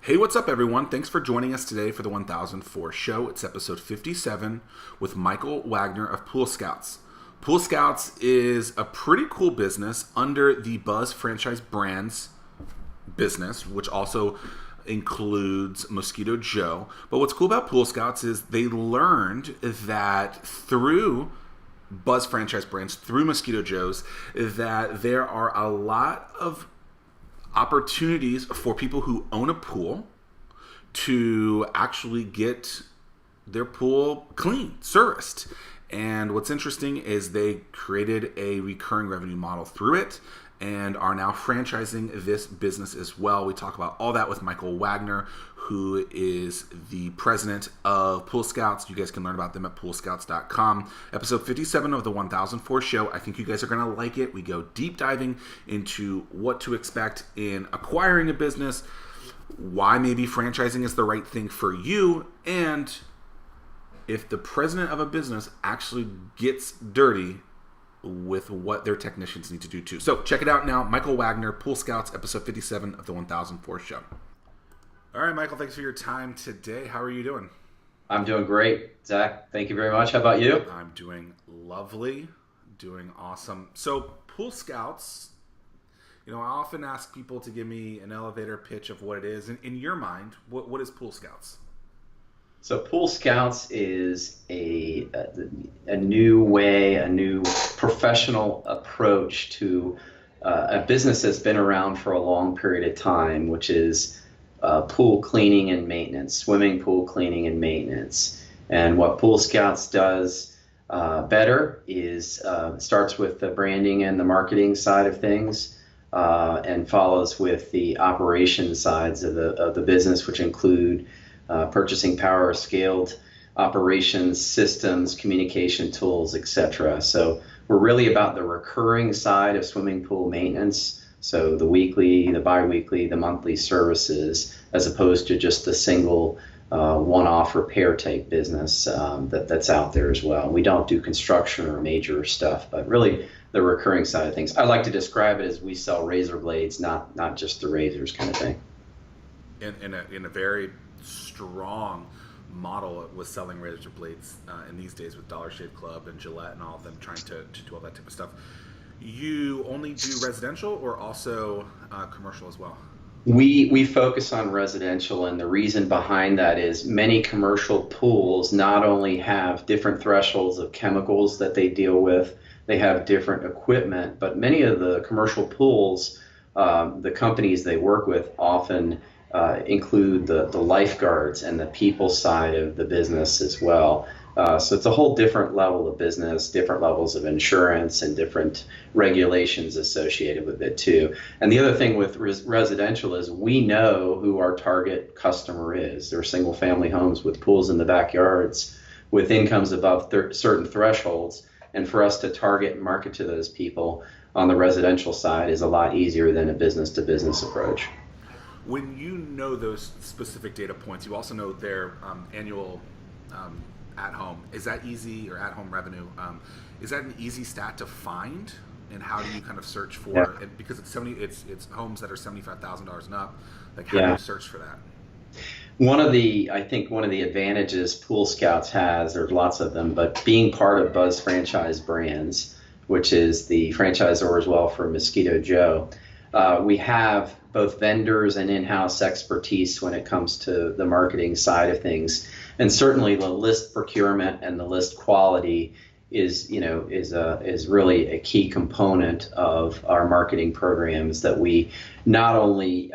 Hey, what's up, everyone? Thanks for joining us today for the 1004 show. It's episode 57 with Michael Wagner of Pool Scouts. Pool Scouts is a pretty cool business under the Buzz franchise brands business, which also includes Mosquito Joe. But what's cool about Pool Scouts is they learned that through Buzz franchise brands, through Mosquito Joe's, that there are a lot of opportunities for people who own a pool to actually get their pool clean, serviced. And what's interesting is they created a recurring revenue model through it and are now franchising this business as well. We talk about all that with Michael Wagner, who is the president of Pool Scouts. You guys can learn about them at poolscouts.com. Episode 57 of the 1004 show. I think you guys are going to like it. We go deep diving into what to expect in acquiring a business, why maybe franchising is the right thing for you, and if the president of a business actually gets dirty with what their technicians need to do too. So check it out now. Michael Wagner, Pool Scouts, episode 57 of the 1004 show. All right, Michael, thanks for your time today. How are you doing? I'm doing great, Zach. Thank you very much. How about you? I'm doing lovely, doing awesome. So Pool Scouts, I often ask people to give me an elevator pitch of what it is. In your mind, what is Pool Scouts? So Pool Scouts is a new way, a new professional approach to a business that's been around for a long period of time, which is pool cleaning and maintenance, swimming pool cleaning and maintenance. And what Pool Scouts does better is starts with the branding and the marketing side of things, and follows with the operations sides of the business, which include purchasing power, scaled operations, systems, communication tools, etc. So we're really about the recurring side of swimming pool maintenance. So the weekly, the bi-weekly, the monthly services, as opposed to just the single one-off repair type business that's out there as well. We don't do construction or major stuff, but really the recurring side of things. I like to describe it as we sell razor blades, not just the razors kind of thing. In a very strong model with selling razor blades in these days with Dollar Shave Club and Gillette and all of them trying to do all that type of stuff. You only do residential or also commercial as well? We focus on residential, and the reason behind that is many commercial pools not only have different thresholds of chemicals that they deal with, they have different equipment, but many of the commercial pools, the companies they work with often include the lifeguards and the people side of the business as well. So it's a whole different level of business, different levels of insurance, and different regulations associated with it too. And the other thing with residential is we know who our target customer is. They're single family homes with pools in the backyards with incomes above certain thresholds. And for us to target and market to those people on the residential side is a lot easier than a business to business approach. When you know those specific data points, you also know their annual at-home. Is that easy, or at-home revenue? Is that an easy stat to find? And how do you kind of search for it? Because it's homes that are $75,000 and up. Like, how do you search for that? I think one of the advantages Pool Scouts has, there's lots of them, but being part of Buzz Franchise Brands, which is the franchisor as well for Mosquito Joe, we have both vendors and in-house expertise when it comes to the marketing side of things. And certainly the list procurement and the list quality is really a key component of our marketing programs that we not only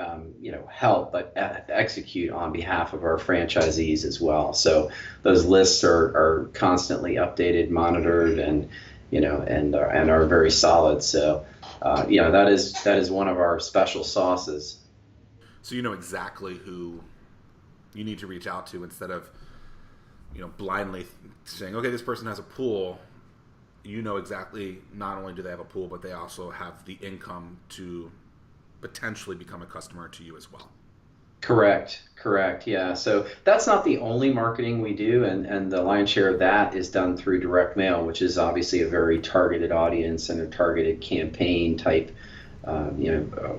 help but execute on behalf of our franchisees as well. So those lists are constantly updated, monitored, and are very solid. So that is one of our special sauces. So you know exactly who you need to reach out to instead of blindly saying, okay, this person has a pool. You know exactly, not only do they have a pool, but they also have the income to potentially become a customer to you as well. Correct. Yeah. So that's not the only marketing we do, and the lion's share of that is done through direct mail, which is obviously a very targeted audience and a targeted campaign type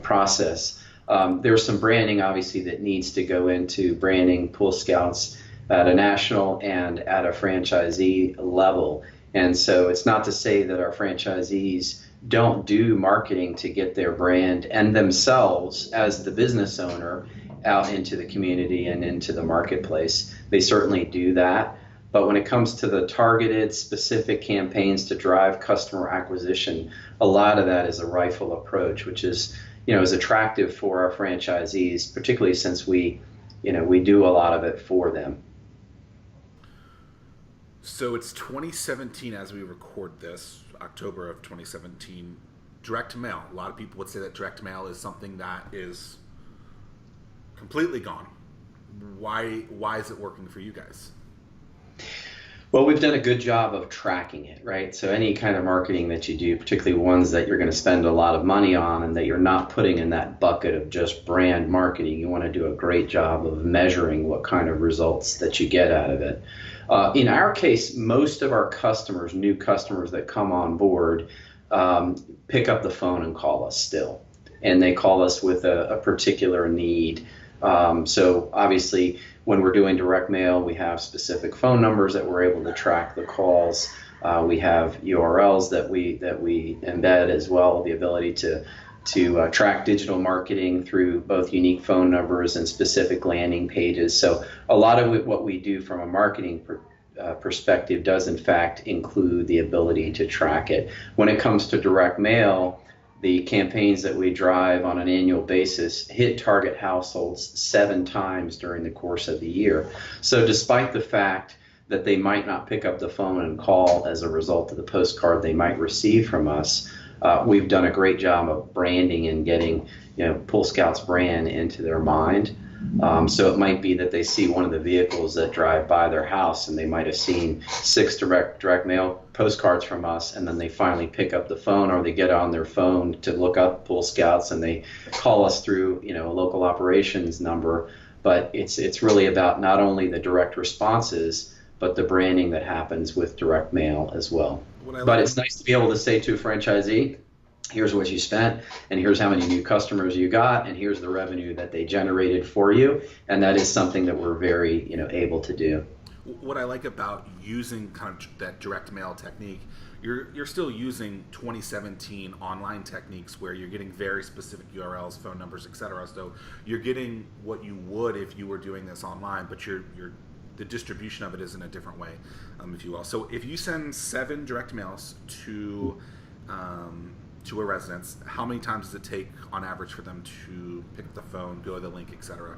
process. There's some branding, obviously, that needs to go into branding Pool Scouts at a national and at a franchisee level. And so it's not to say that our franchisees don't do marketing to get their brand and themselves as the business owner out into the community and into the marketplace. They certainly do that. But when it comes to the targeted, specific campaigns to drive customer acquisition, a lot of that is a rifle approach, which is attractive for our franchisees, particularly since we do a lot of it for them. So it's 2017 as we record this, October of 2017. Direct mail. A lot of people would say that direct mail is something that is completely gone. Why is it working for you guys? Well, we've done a good job of tracking it, right? So any kind of marketing that you do, particularly ones that you're going to spend a lot of money on and that you're not putting in that bucket of just brand marketing, you want to do a great job of measuring what kind of results that you get out of it. In our case, most of our customers, new customers that come on board, pick up the phone and call us still. And they call us with a particular need. So obviously, when we're doing direct mail, we have specific phone numbers that we're able to track the calls. We have URLs that we embed as well, the ability to track digital marketing through both unique phone numbers and specific landing pages. So a lot of what we do from a marketing perspective does in fact include the ability to track it. When it comes to direct mail, the campaigns that we drive on an annual basis hit target households 7 times during the course of the year. So despite the fact that they might not pick up the phone and call as a result of the postcard they might receive from us, we've done a great job of branding and getting Pool Scouts brand into their mind. So it might be that they see one of the vehicles that drive by their house and they might have seen 6 direct mail postcards from us, and then they finally pick up the phone or they get on their phone to look up Pool Scouts and they call us through a local operations number. But it's really about not only the direct responses, but the branding that happens with direct mail as well. But it's nice to be able to say to a franchisee, here's what you spent, and here's how many new customers you got, and here's the revenue that they generated for you. And that is something that we're very able to do. What I like about using kind of that direct mail technique, you're still using 2017 online techniques where you're getting very specific URLs, phone numbers, etc. So you're getting what you would if you were doing this online, but the distribution of it is in a different way, if you will. So if you send 7 direct mails to a residence, how many times does it take on average for them to pick up the phone, go to the link, etc.?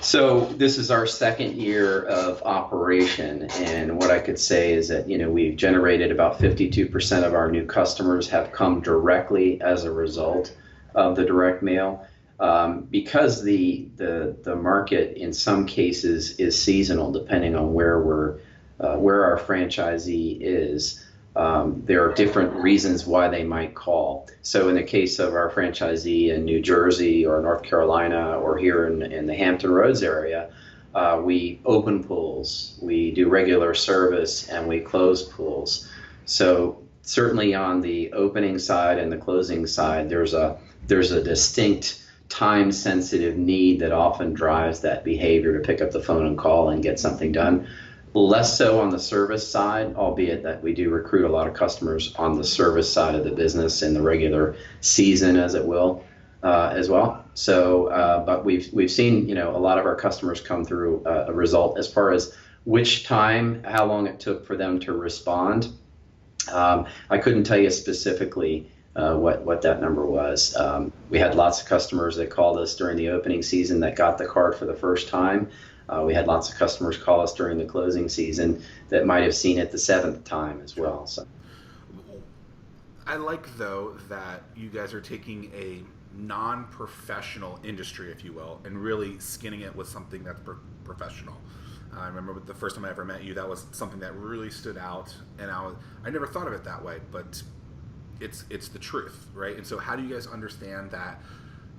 So this is our 2nd year of operation, and what I could say is that we've generated about 52% of our new customers have come directly as a result of the direct mail. Because the market in some cases is seasonal, depending on where our franchisee is. There are different reasons why they might call. So in the case of our franchisee in New Jersey or North Carolina or here in the Hampton Roads area, we open pools, we do regular service, and we close pools. So certainly on the opening side and the closing side, there's a distinct time-sensitive need that often drives that behavior to pick up the phone and call and get something done. Less so on the service side, albeit that we do recruit a lot of customers on the service side of the business in the regular season, as it will, as well. So, but we've seen a lot of our customers come through a result. As far as how long it took for them to respond, I couldn't tell you specifically what that number was. We had lots of customers that called us during the opening season that got the card for the first time. We had lots of customers call us during the closing season that might have seen it the 7th time as well. So, I like, though, that you guys are taking a non-professional industry, if you will, and really skinning it with something that's professional. I remember the first time I ever met you, that was something that really stood out, and I never thought of it that way, but it's the truth, right? And so how do you guys understand that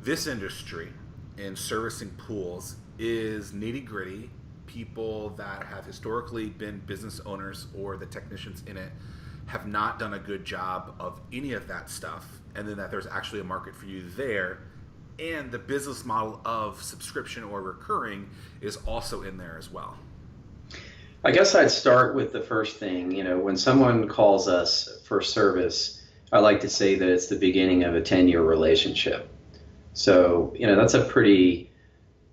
this industry in servicing pools is nitty-gritty? People that have historically been business owners or the technicians in it have not done a good job of any of that stuff, and then that there's actually a market for you there and the business model of subscription or recurring is also in there as well. I guess I'd start with the first thing. When someone calls us for service, I like to say that it's the beginning of a 10-year relationship. So, that's a pretty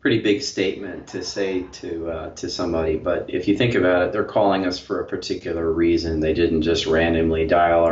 big statement to say to somebody. But if you think about it, they're calling us for a particular reason. They didn't just randomly dial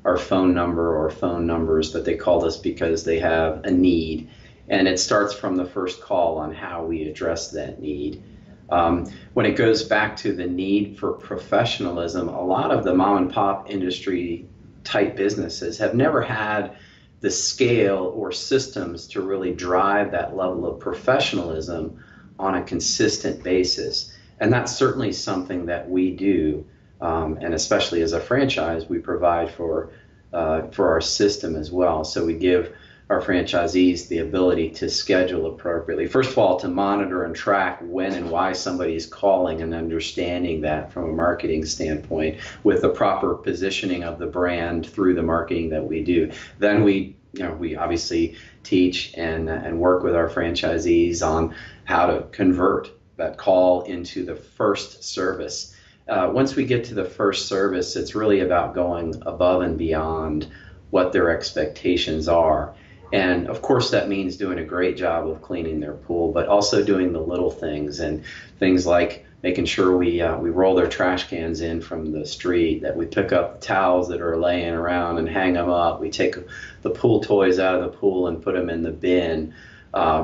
our phone number or phone numbers, but they called us because they have a need. And it starts from the first call on how we address that need. When it goes back to the need for professionalism, a lot of the mom and pop industry type businesses have never had the scale or systems to really drive that level of professionalism on a consistent basis. And that's certainly something that we do, and especially as a franchise, we provide for our system as well. So we give our franchisees the ability to schedule appropriately. First of all, to monitor and track when and why somebody is calling, and understanding that from a marketing standpoint with the proper positioning of the brand through the marketing that we do. Then we obviously teach and work with our franchisees on how to convert that call into the first service. Once we get to the first service, it's really about going above and beyond what their expectations are. And of course, that means doing a great job of cleaning their pool, but also doing the little things, and things like making sure we roll their trash cans in from the street, that we pick up the towels that are laying around and hang them up. We take the pool toys out of the pool and put them in the bin.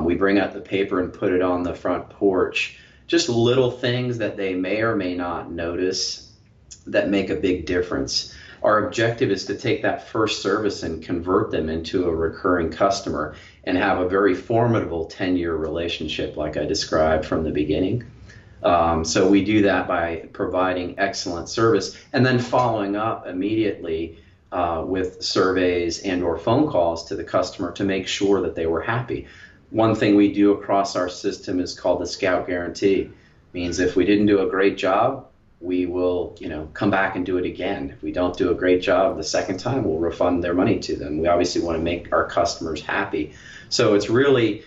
We bring out the paper and put it on the front porch. Just little things that they may or may not notice that make a big difference. Our objective is to take that first service and convert them into a recurring customer and have a very formidable 10-year relationship like I described from the beginning. So we do that by providing excellent service and then following up immediately with surveys and or phone calls to the customer to make sure that they were happy. One thing we do across our system is called the Scout Guarantee. It means if we didn't do a great job, we will, come back and do it again. If we don't do a great job the second time, we'll refund their money to them. We obviously want to make our customers happy. So it's really,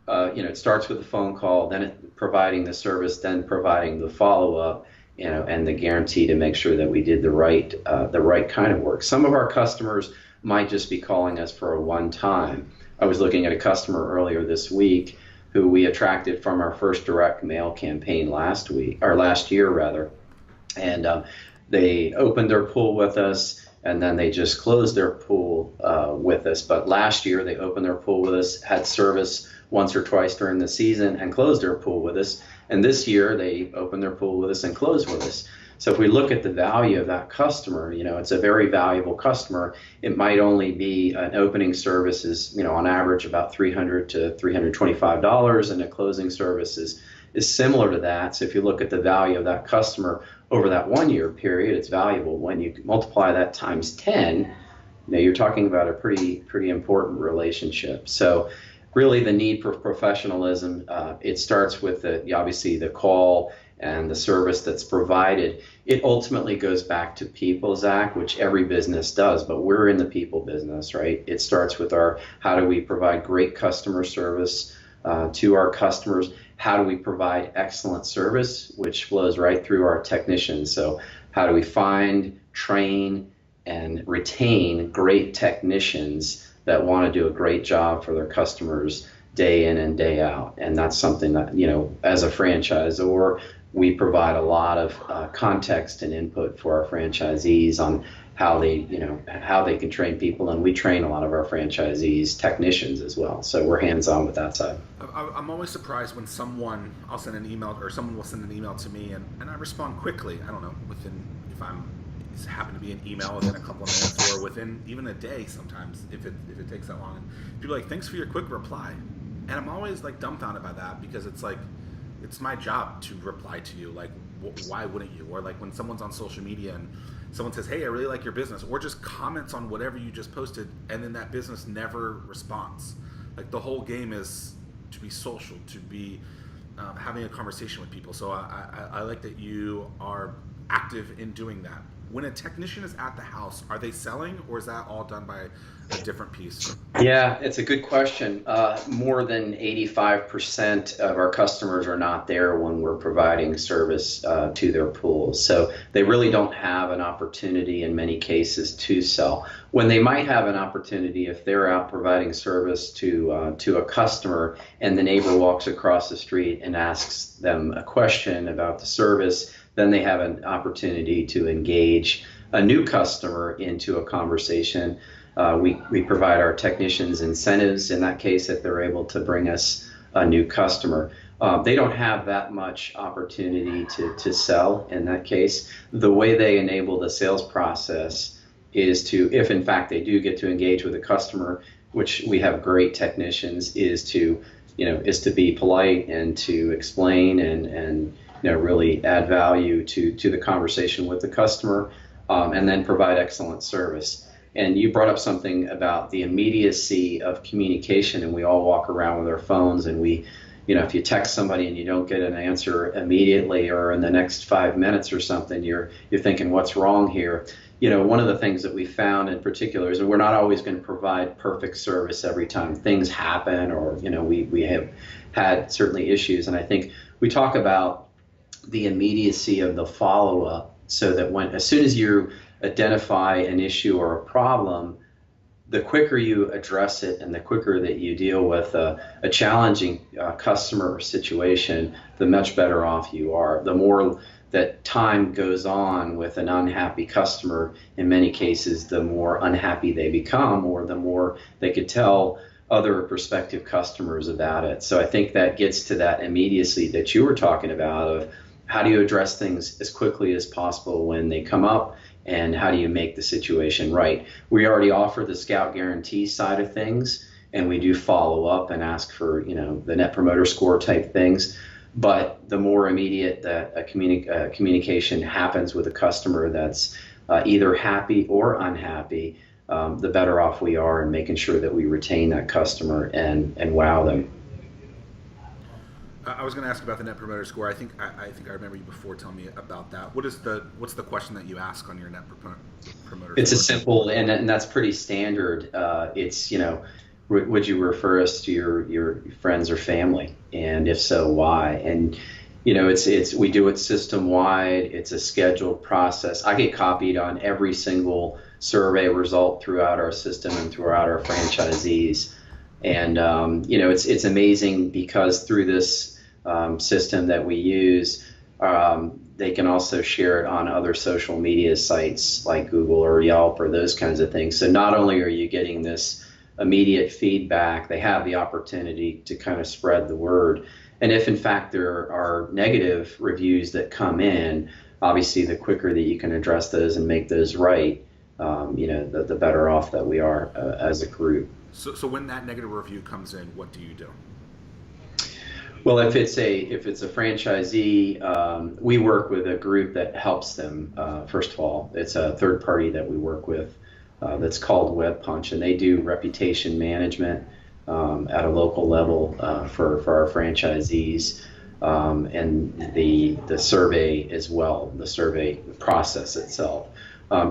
it starts with the phone call, then providing the service, then providing the follow-up, and the guarantee to make sure that we did the right kind of work. Some of our customers might just be calling us for a one-time. I was looking at a customer earlier this week who we attracted from our first direct mail campaign last year. And they opened their pool with us, and then they just closed their pool with us. But last year they opened their pool with us, had service once or twice during the season, and closed their pool with us. And this year they opened their pool with us and closed with us. So if we look at the value of that customer, it's a very valuable customer. It might only be an opening service is, on average about $300 to $325, and a closing service is similar to that. So if you look at the value of that customer over that 1 year period, it's valuable. When you multiply that times 10, you're talking about a pretty important relationship. So really the need for professionalism, it starts with obviously the call and the service that's provided. It ultimately goes back to people, Zach, which every business does, but we're in the people business, right? It starts with how do we provide great customer service to our customers? How do we provide excellent service, which flows right through our technicians? So how do we find, train, and retain great technicians that want to do a great job for their customers day in and day out? And that's something that, as a franchisor, we provide a lot of context and input for our franchisees on how they can train people, and we train a lot of our franchisees technicians as well. So we're hands-on with that side. I'm always surprised when I'll send an email, or someone will send an email to me, and I respond quickly. I don't know, it's happen to be an email within a couple of minutes, or within even a day sometimes if it takes that long. And people are like, thanks for your quick reply. And I'm always like dumbfounded by that, because it's like, it's my job to reply to you. Like, why wouldn't you? Or like when someone's on social media and someone says, hey, I really like your business, or just comments on whatever you just posted, and then that business never responds. Like, the whole game is to be social, to be having a conversation with people. So I like that you are active in doing that. When a technician is at the house, are they selling, or is that all done by a different piece? Yeah, it's a good question. More than 85% of our customers are not there when we're providing service to their pools. So they really don't have an opportunity in many cases to sell. When they might have an opportunity, if they're out providing service to a customer and the neighbor walks across the street and asks them a question about the service, then they have an opportunity to engage a new customer into a conversation. We provide our technicians incentives in that case if they're able to bring us a new customer. They don't have that much opportunity to sell in that case. The way they enable the sales process is to, if in fact they do get to engage with a customer, which we have great technicians, is to be polite and to explain and really add value to the conversation with the customer, and then provide excellent service. And you brought up something about the immediacy of communication, and we all walk around with our phones, and if you text somebody and you don't get an answer immediately or in the next 5 minutes or something, you're thinking, what's wrong here? One of the things that we found in particular is that we're not always going to provide perfect service every time. Things happen, or we have had certainly issues, and I think we talk about the immediacy of the follow-up, so that as soon as you identify an issue or a problem, the quicker you address it and the quicker that you deal with a challenging customer or situation, the much better off you are. The more that time goes on with an unhappy customer, in many cases, the more unhappy they become, or the more they could tell other prospective customers about it. So I think that gets to that immediacy that you were talking about, of how do you address things as quickly as possible when they come up, and how do you make the situation right? We already offer the Scout Guarantee side of things, and we do follow up and ask for the Net Promoter Score type things. But the more immediate that a communication happens with a customer that's either happy or unhappy, the better off we are in making sure that we retain that customer and wow them. I was going to ask about the Net Promoter Score. I think I remember you before telling me about that. What's the question that you ask on your Net Promoter It's Score? a simple, and that's pretty standard. It's would you refer us to your friends or family, and if so, why? And it's we do it system wide. It's a scheduled process. I get copied on every single survey result throughout our system and throughout our franchisees. And it's amazing, because through this system that we use, they can also share it on other social media sites like Google or Yelp or those kinds of things. So not only are you getting this immediate feedback, they have the opportunity to kind of spread the word. And if in fact there are negative reviews that come in, obviously the quicker that you can address those and make those right, the better off that we are as a group. So when that negative review comes in, what do you do? Well, if it's a franchisee, we work with a group that helps them. First of all, it's a third party that we work with that's called Web Punch, and they do reputation management at a local level for our franchisees, and the survey as well, the survey process itself.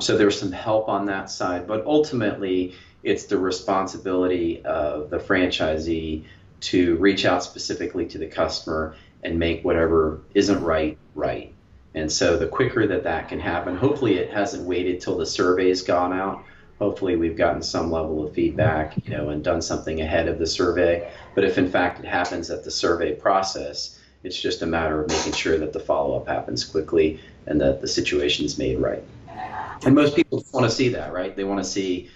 So there's some help on that side, but ultimately it's the responsibility of the franchisee to reach out specifically to the customer and make whatever isn't right. And so the quicker that can happen, hopefully it hasn't waited till the survey's gone out. Hopefully we've gotten some level of feedback, and done something ahead of the survey. But if in fact it happens at the survey process, it's just a matter of making sure that the follow-up happens quickly and that the situation is made right. And most people want to see that, right? They want to see,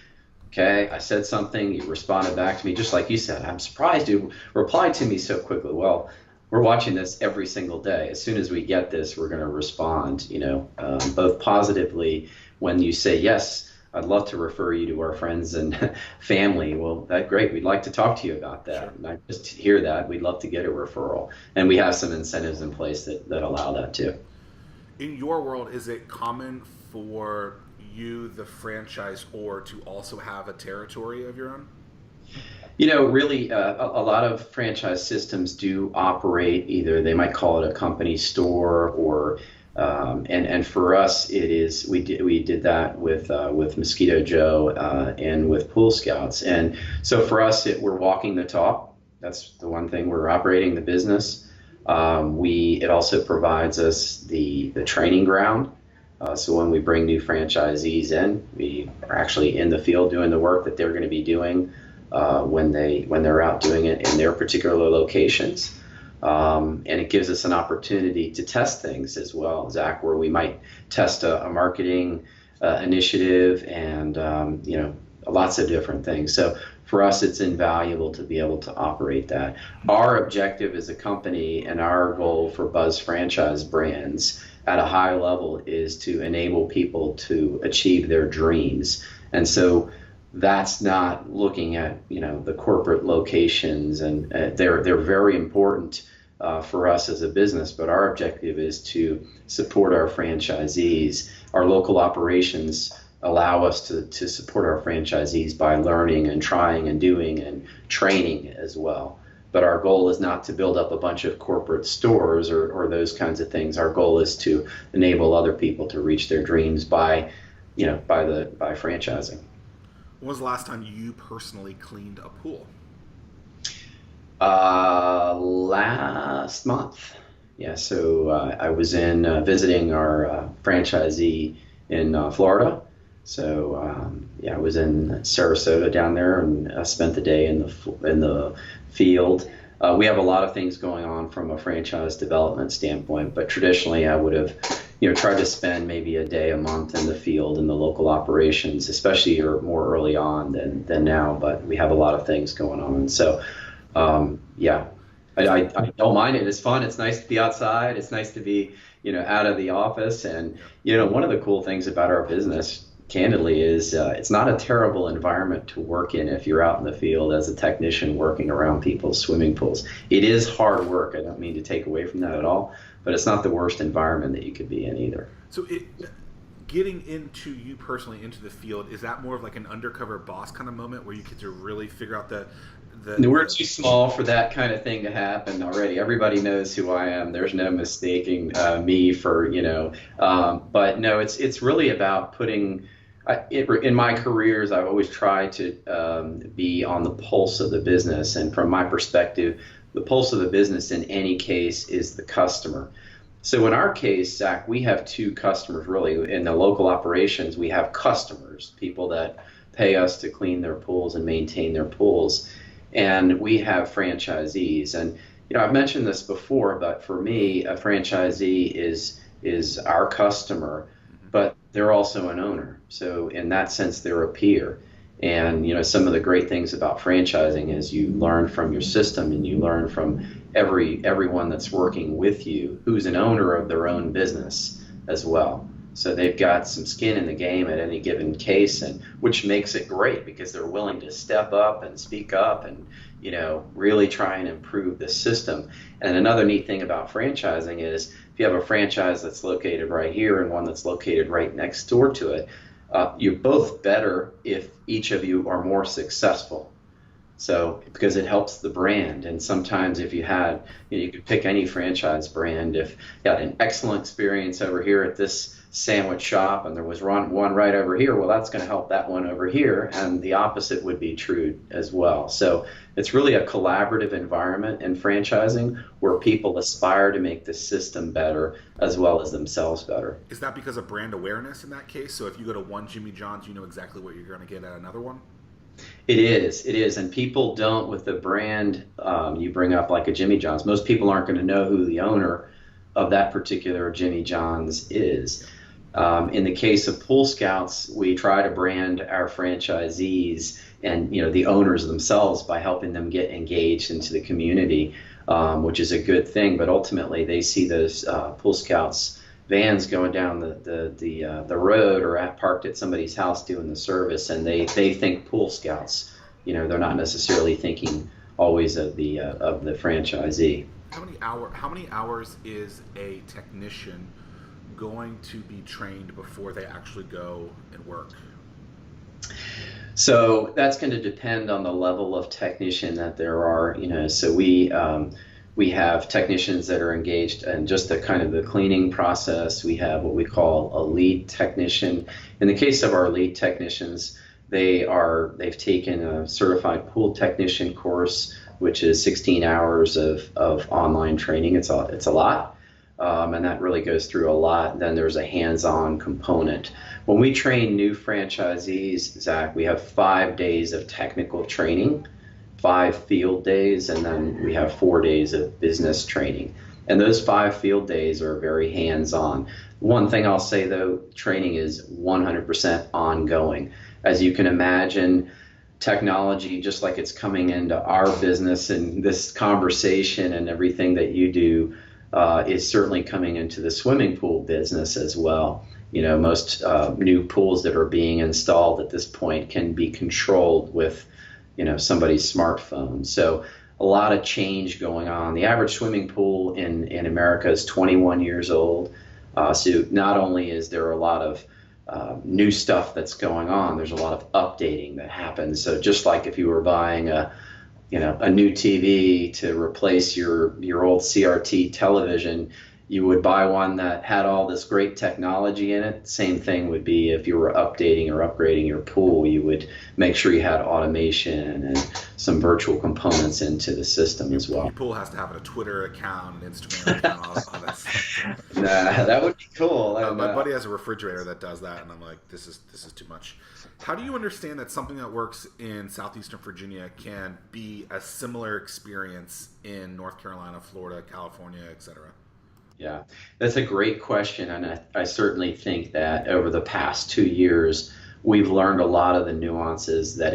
okay, I said something, you responded back to me, just like you said. I'm surprised you replied to me so quickly. Well, we're watching this every single day. As soon as we get this, we're going to respond, both positively when you say, yes, I'd love to refer you to our friends and family. Well, that's great. We'd like to talk to you about that. Sure. Not just to hear that. We'd love to get a referral. And we have some incentives in place that allow that too. In your world, is it common for you, the franchisor, to also have a territory of your own? Really, a lot of franchise systems do operate either, they might call it a company store, or And for us, it is we did that with Mosquito Joe and with Pool Scouts. And so for us, we're walking the talk. That's the one thing. We're operating the business. It also provides us the training ground. So when we bring new franchisees in, we are actually in the field doing the work that they're going to be doing when they're out doing it in their particular locations. And it gives us an opportunity to test things as well, Zach, where we might test a marketing initiative and lots of different things. So for us, it's invaluable to be able to operate that. Our objective as a company and our goal for Buzz Franchise Brands at a high level is to enable people to achieve their dreams. And so that's not looking at the corporate locations, and they're very important for us as a business, but our objective is to support our franchisees. Our local operations allow us to support our franchisees by learning and trying and doing and training as well. But our goal is not to build up a bunch of corporate stores or those kinds of things. Our goal is to enable other people to reach their dreams by franchising. When was the last time you personally cleaned a pool? Last month. Yeah, so I was in visiting our franchisee in Florida. So I was in Sarasota down there and spent the day in the field. We have a lot of things going on from a franchise development standpoint, but traditionally I would have tried to spend maybe a day a month in the field in the local operations, especially more early on than now. But we have a lot of things going on, and so I don't mind it. It's fun. It's nice to be outside. It's nice to be out of the office. And one of the cool things about our business, candidly, is it's not a terrible environment to work in if you're out in the field as a technician working around people's swimming pools. It is hard work. I don't mean to take away from that at all, but it's not the worst environment that you could be in either. So getting into you personally into the field, is that more of like an undercover boss kind of moment where you get to really figure out We're too small for that kind of thing to happen already. Everybody knows who I am. There's no mistaking me for, but no, it's really about putting, in my careers, I've always tried to be on the pulse of the business. And from my perspective, the pulse of the business in any case is the customer. So in our case, Zach, we have two customers really. In the local operations, we have customers, people that pay us to clean their pools and maintain their pools. And we have franchisees. And I've mentioned this before, but for me, a franchisee is our customer, but they're also an owner. So in that sense, they're a peer. And some of the great things about franchising is you learn from your system, and you learn from everyone that's working with you who's an owner of their own business as well. So they've got some skin in the game at any given case, and which makes it great because they're willing to step up and speak up and really try and improve the system. And another neat thing about franchising is if you have a franchise that's located right here and one that's located right next door to it, you're both better if each of you are more successful. So because it helps the brand. And sometimes if you had, you could pick any franchise brand. If you had an excellent experience over here at this sandwich shop and there was one right over here, well, that's going to help that one over here. And the opposite would be true as well. So it's really a collaborative environment in franchising where people aspire to make the system better as well as themselves better. Is that because of brand awareness in that case? So if you go to one Jimmy John's, you know exactly what you're going to get at another one? It is. And people don't, with the brand you bring up like a Jimmy John's, most people aren't going to know who the owner of that particular Jimmy John's is. In the case of Pool Scouts, we try to brand our franchisees and the owners themselves by helping them get engaged into the community, which is a good thing. But ultimately, they see those Pool Scouts vans going down the road or parked at somebody's house doing the service, and they think Pool Scouts. They're not necessarily thinking always of the franchisee. How many hours is a technician going to be trained before they actually go and work? So that's going to depend on the level of technician that there are. So we We have technicians that are engaged in just the kind of the cleaning process. We have what we call a lead technician. In the case of our lead technicians, they've taken a certified pool technician course, which is 16 hours of online training. It's a lot. And that really goes through a lot. Then there's a hands-on component. When we train new franchisees, Zach, we have 5 days of technical training, 5 field days, and then we have 4 days of business training. And those 5 field days are very hands-on. One thing I'll say, though, training is 100% ongoing. As you can imagine, technology, just like it's coming into our business and this conversation and everything that you do, is certainly coming into the swimming pool business as well. Most new pools that are being installed at this point can be controlled with, somebody's smartphone. So a lot of change going on. The average swimming pool in America is 21 years old. So not only is there a lot of new stuff that's going on, there's a lot of updating that happens. So just like if you were buying a new TV to replace your old CRT television, you would buy one that had all this great technology in it. Same thing would be if you were updating or upgrading your pool. You would make sure you had automation and some virtual components into the system as well. Your pool has to have a Twitter account, an Instagram account, all that stuff. Nah, that would be cool. My buddy has a refrigerator that does that, and I'm like, this is too much. How do you understand that something that works in southeastern Virginia can be a similar experience in North Carolina, Florida, California, etc.? Yeah, that's a great question, and I certainly think that over the past 2 years, we've learned a lot of the nuances that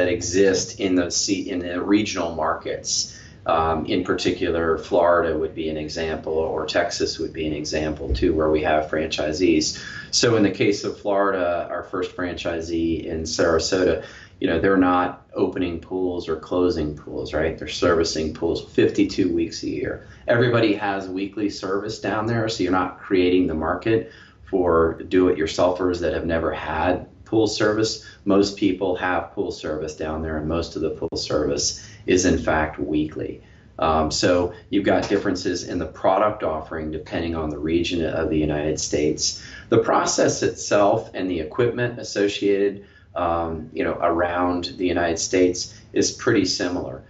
exist in the regional markets. In particular, Florida would be an example, or Texas would be an example too, where we have franchisees. So in the case of Florida, our first franchisee in Sarasota, they're not opening pools or closing pools, right? They're servicing pools 52 weeks a year. Everybody has weekly service down there, so you're not creating the market for do-it-yourselfers that have never had pool service. Most people have pool service down there, and most of the pool service is in fact weekly. So you've got differences in the product offering depending on the region of the United States. The process itself and the equipment associated around the United States is pretty similar.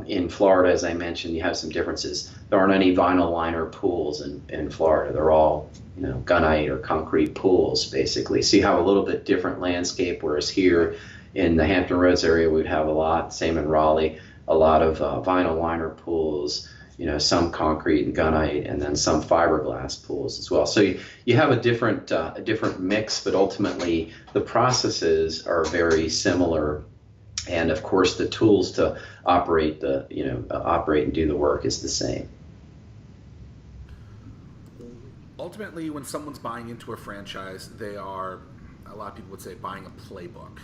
In Florida, as I mentioned, you have some differences. There aren't any vinyl liner pools in Florida. They're all, gunite or concrete pools, basically. So you have a little bit different landscape, whereas here in the Hampton Roads area, we'd have a lot, same in Raleigh, a lot of vinyl liner pools, some concrete and gunite, and then some fiberglass pools as well. So you have a different mix, but ultimately the processes are very similar. And of course, the tools to operate and do the work is the same. Ultimately, when someone's buying into a franchise, they are, a lot of people would say, buying a playbook.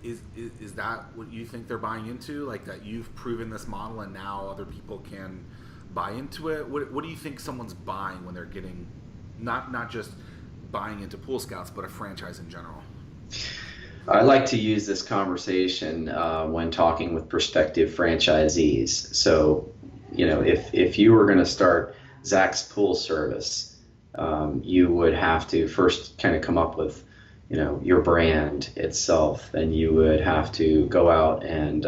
Is that what you think they're buying into? Like that you've proven this model and now other people can buy into it? What do you think someone's buying when they're getting, not just buying into Pool Scouts, but a franchise in general? I like to use this conversation when talking with prospective franchisees. So, if you were going to start Zach's Pool Service, you would have to first kind of come up with, your brand itself. Then you would have to go out and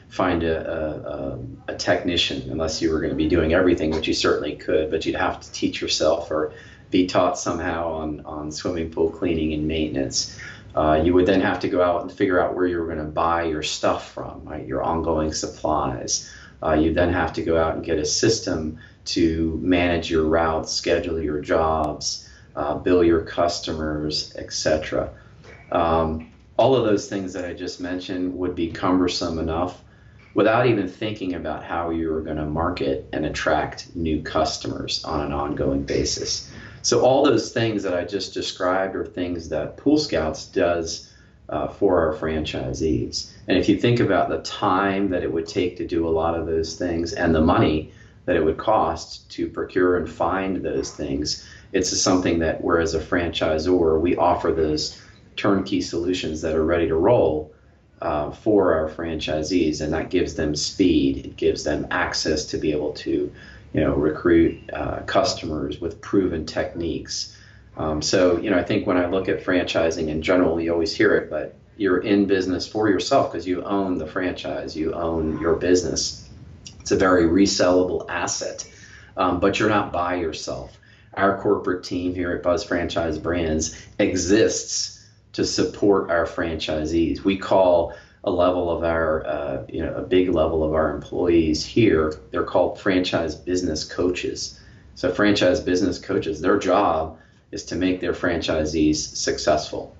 find a technician, unless you were going to be doing everything, which you certainly could, but you'd have to teach yourself or be taught somehow on swimming pool cleaning and maintenance. You would then have to go out and figure out where you were going to buy your stuff from, right? Your ongoing supplies. You then have to go out and get a system to manage your routes, schedule your jobs, bill your customers, etc. All of those things that I just mentioned would be cumbersome enough without even thinking about how you were going to market and attract new customers on an ongoing basis. So all those things that I just described are things that Pool Scouts does for our franchisees. And if you think about the time that it would take to do a lot of those things and the money that it would cost to procure and find those things, it's something that, whereas a franchisor, we offer those turnkey solutions that are ready to roll. for our franchisees, and that gives them speed. It gives them access to be able to, recruit customers with proven techniques. So, I think when I look at franchising in general, you always hear it, but you're in business for yourself because you own the franchise, you own your business. It's a very resellable asset, but you're not by yourself. Our corporate team here at Buzz Franchise Brands exists to support our franchisees. We call a level of our, a big level of our employees here, they're called franchise business coaches. So franchise business coaches, their job is to make their franchisees successful.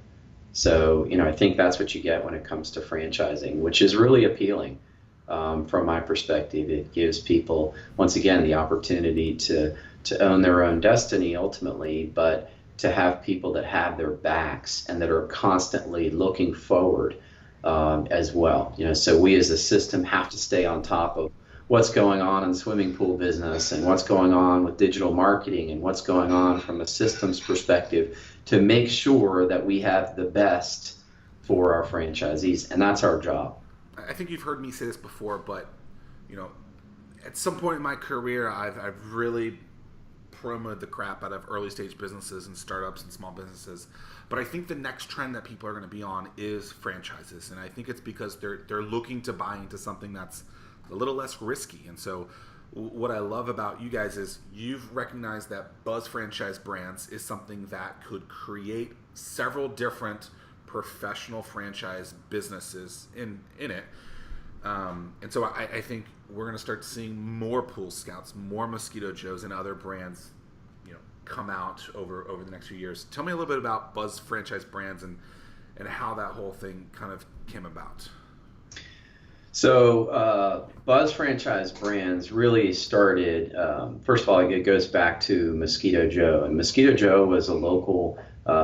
So, I think that's what you get when it comes to franchising, which is really appealing from my perspective. It gives people, once again, the opportunity to own their own destiny ultimately, but to have people that have their backs and that are constantly looking forward as well. So we as a system have to stay on top of what's going on in the swimming pool business and what's going on with digital marketing and what's going on from a systems perspective to make sure that we have the best for our franchisees. And that's our job. I think you've heard me say this before, but, at some point in my career, I've really promoted the crap out of early stage businesses and startups and small businesses. But I think the next trend that people are going to be on is franchises. And I think it's because they're looking to buy into something that's a little less risky. And so what I love about you guys is you've recognized that Buzz Franchise Brands is something that could create several different professional franchise businesses in it. And so I think we're going to start seeing more Pool Scouts, more Mosquito Joes, and other brands, come out over the next few years. Tell me a little bit about Buzz Franchise Brands and how that whole thing kind of came about. So Buzz Franchise Brands really started, first of all, it goes back to Mosquito Joe. And Mosquito Joe was a local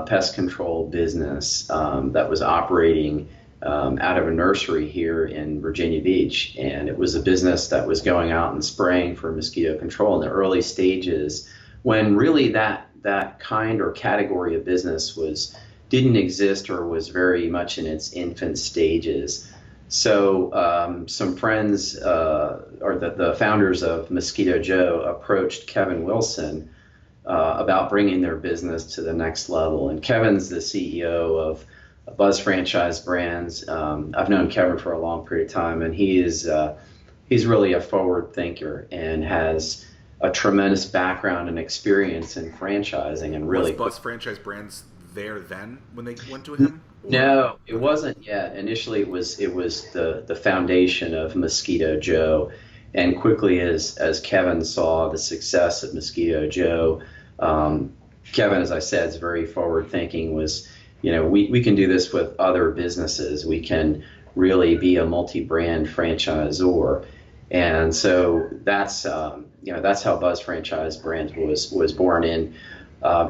pest control business that was operating out of a nursery here in Virginia Beach. And it was a business that was going out and spraying for mosquito control in the early stages when really that kind or category of business didn't exist or was very much in its infant stages. So some friends or the founders of Mosquito Joe approached Kevin Wilson about bringing their business to the next level. And Kevin's the CEO of Buzz Franchise Brands. I've known Kevin for a long period of time, and he's really a forward thinker and has a tremendous background and experience in franchising. And really, was Buzz Franchise Brands there then when they went to him? No, it wasn't yet. Initially, it was the foundation of Mosquito Joe, and quickly as Kevin saw the success of Mosquito Joe, Kevin, as I said, is very forward thinking. We can do this with other businesses. We can really be a multi-brand franchisor, and so that's how Buzz Franchise Brands was born in.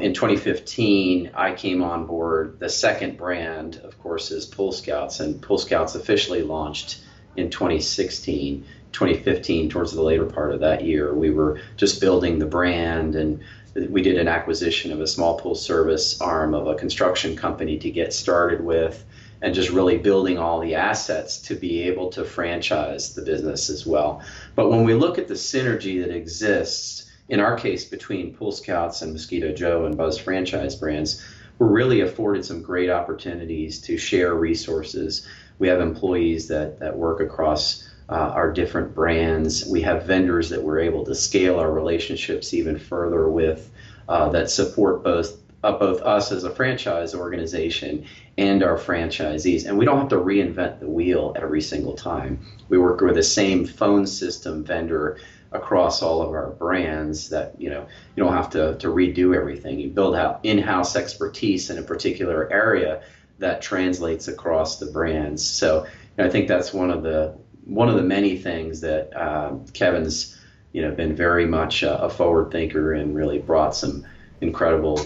In 2015, I came on board. The second brand, of course, is Pool Scouts, and Pool Scouts officially launched in 2016. 2015, towards the later part of that year, we were just building the brand, and we did an acquisition of a small pool service arm of a construction company to get started with, and just really building all the assets to be able to franchise the business as well. But when we look at the synergy that exists, in our case, between Pool Scouts and Mosquito Joe and Buzz Franchise Brands, we're really afforded some great opportunities to share resources. We have employees that work across our different brands. We have vendors that we're able to scale our relationships even further with that support both us as a franchise organization and our franchisees. And we don't have to reinvent the wheel every single time. We work with the same phone system vendor across all of our brands that, you don't have to redo everything. You build out in-house expertise in a particular area that translates across the brands. So I think that's one of the many things that Kevin's, been very much a forward thinker and really brought some incredible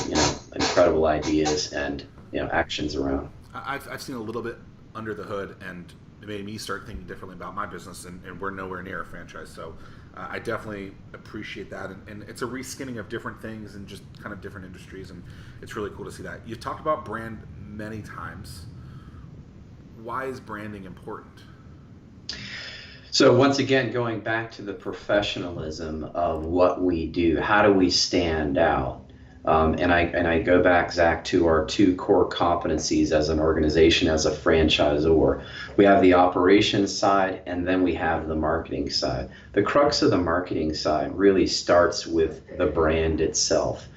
ideas and, actions around. I've seen a little bit under the hood, and it made me start thinking differently about my business, and we're nowhere near a franchise. So I definitely appreciate that. And it's a reskinning of different things and just kind of different industries, and it's really cool to see that. You've talked about brand many times. why is branding important? So once again, going back to the professionalism of what we do, how do we stand out? And I go back, Zach, to our two core competencies as an organization, as a franchisor. We have the operations side, and then we have the marketing side. The crux of the marketing side really starts with the brand itself.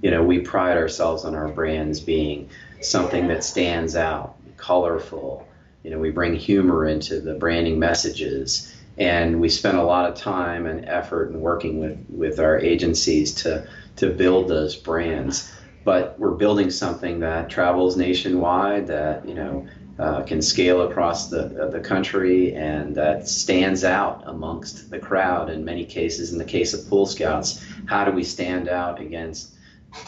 We pride ourselves on our brands being something that stands out, colorful. We bring humor into the branding messages, and we spend a lot of time and effort in working with our agencies to build those brands. But we're building something that travels nationwide, that can scale across the country, and that stands out amongst the crowd. In many cases, in the case of Pool Scouts, how do we stand out against?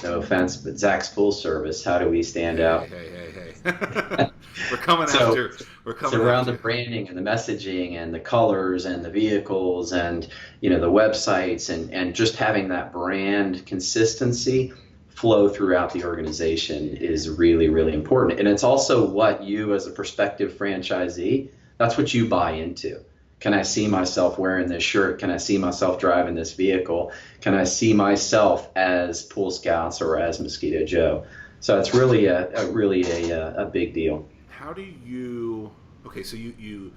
No offense, but Zach's Pool Service. How do we stand out? Hey. We're coming So after. We're coming around after. the branding and the messaging and the colors and the vehicles and the websites and just having that brand consistency flow throughout the organization is really, really important. And it's also what you, as a prospective franchisee, that's what you buy into. Can I see myself wearing this shirt? Can I see myself driving this vehicle? Can I see myself as Pool Scouts or as Mosquito Joe? So it's really a big deal. How do you? Okay, so you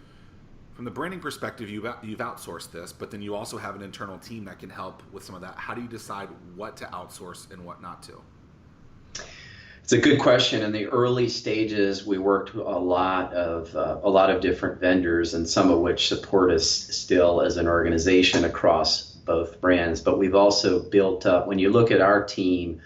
from the branding perspective, you've outsourced this, but then you also have an internal team that can help with some of that. How do you decide what to outsource and what not to? It's a good question. In the early stages, we worked with a lot of different vendors, and some of which support us still as an organization across both brands. But we've also built up. When you look at our team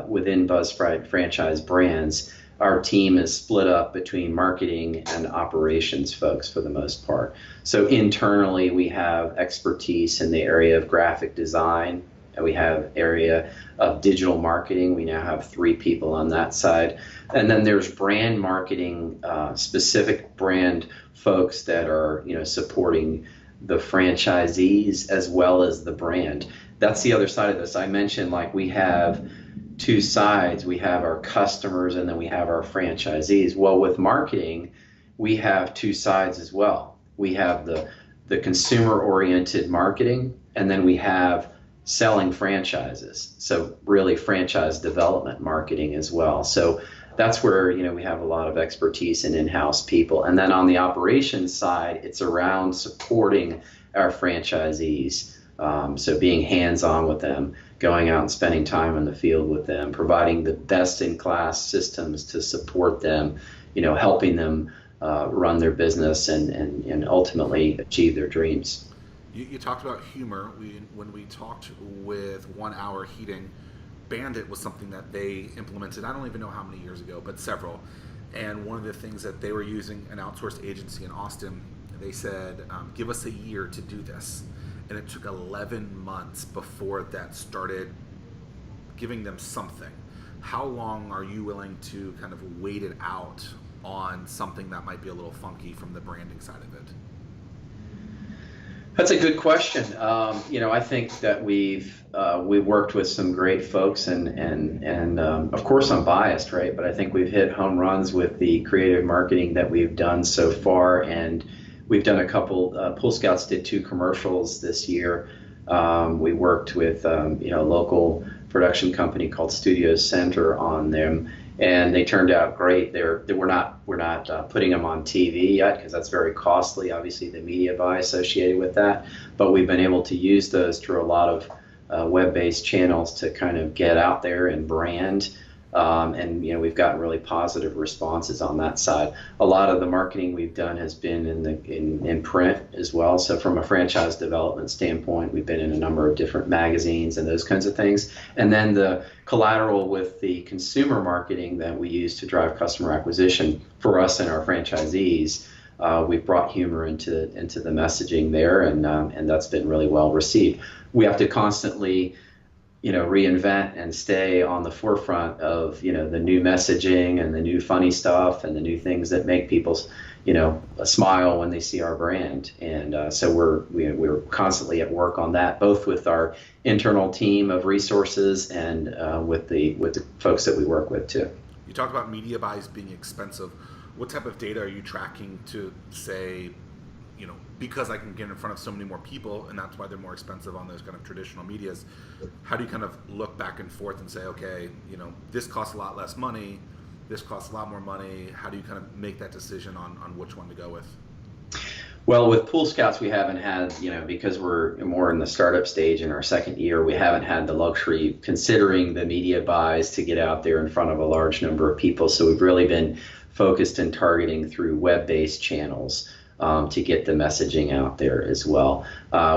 within BuzzFright Franchise Brands, our team is split up between marketing and operations folks for the most part. So internally, we have expertise in the area of graphic design. We have area of digital marketing. We now have 3 people on that side. And then there's brand marketing, specific brand folks that are, supporting the franchisees as well as the brand. That's the other side of this. I mentioned, like, we have 2 sides. We have our customers and then we have our franchisees. Well, with marketing, we have 2 sides as well. We have the consumer-oriented marketing, and then we have selling franchises. So really franchise development marketing as well. So that's where, we have a lot of expertise in in-house people. And then on the operations side, it's around supporting our franchisees. So being hands-on with them, going out and spending time in the field with them, providing the best-in-class systems to support them, helping them run their business and ultimately achieve their dreams. You talked about humor. When we talked with 1 Hour Heating, Bandit was something that they implemented. I don't even know how many years ago, but several. And one of the things that they were using, an outsourced agency in Austin, they said, give us a year to do this. And it took 11 months before that started giving them something. How long are you willing to kind of wait it out on something that might be a little funky from the branding side of it? That's a good question. I think that we've worked with some great folks, and of course I'm biased, right? But I think we've hit home runs with the creative marketing that we've done so far, and we've done a couple. Pool Scouts did 2 commercials this year. We worked with a local production company called Studio Center on them, and they turned out great. We're not putting them on TV yet because that's very costly. Obviously, the media buy associated with that, but we've been able to use those through a lot of web-based channels to kind of get out there and brand. And we've gotten really positive responses on that side. A lot of the marketing we've done has been in print as well. So from a franchise development standpoint, we've been in a number of different magazines and those kinds of things. And then the collateral with the consumer marketing that we use to drive customer acquisition for us and our franchisees, we've brought humor into the messaging there, and that's been really well received. We have to constantly reinvent and stay on the forefront of, the new messaging and the new funny stuff and the new things that make people, smile when they see our brand. And so we're constantly at work on that, both with our internal team of resources and with the folks that we work with too. You talked about media buys being expensive. what type of data are you tracking to say, because I can get in front of so many more people, and that's why they're more expensive on those kind of traditional medias. How do you kind of look back and forth and say, okay, this costs a lot less money, this costs a lot more money? How do you kind of make that decision on which one to go with? Well, with Pool Scouts, we haven't had, because we're more in the startup stage in our second year, we haven't had the luxury considering the media buys to get out there in front of a large number of people. So we've really been focused and targeting through web-based channels to get the messaging out there as well.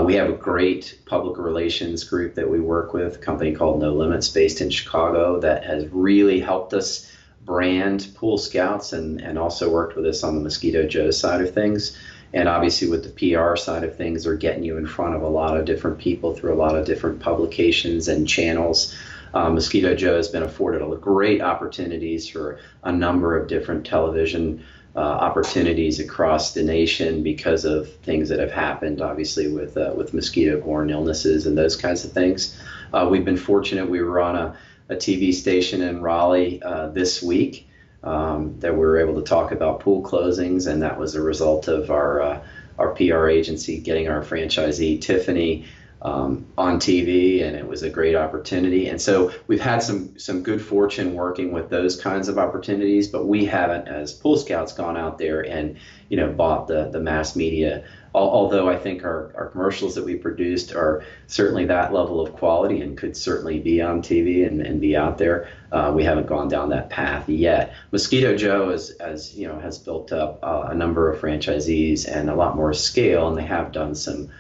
We have a great public relations group that we work with, a company called No Limits based in Chicago, that has really helped us brand Pool Scouts and also worked with us on the Mosquito Joe side of things. And obviously with the PR side of things, they're getting you in front of a lot of different people through a lot of different publications and channels. Mosquito Joe has been afforded great opportunities for a number of different television opportunities across the nation because of things that have happened, obviously with mosquito-borne illnesses and those kinds of things. We've been fortunate. We were on a TV station in Raleigh this week that we were able to talk about pool closings, and that was a result of our PR agency getting our franchisee Tiffany on TV, and it was a great opportunity. And so we've had some good fortune working with those kinds of opportunities, but we haven't, as Pool Scouts, gone out there and bought the mass media. Although I think our commercials that we produced are certainly that level of quality and could certainly be on TV and be out there, we haven't gone down that path yet. Mosquito Joe has built up a number of franchisees and a lot more scale, and they have done some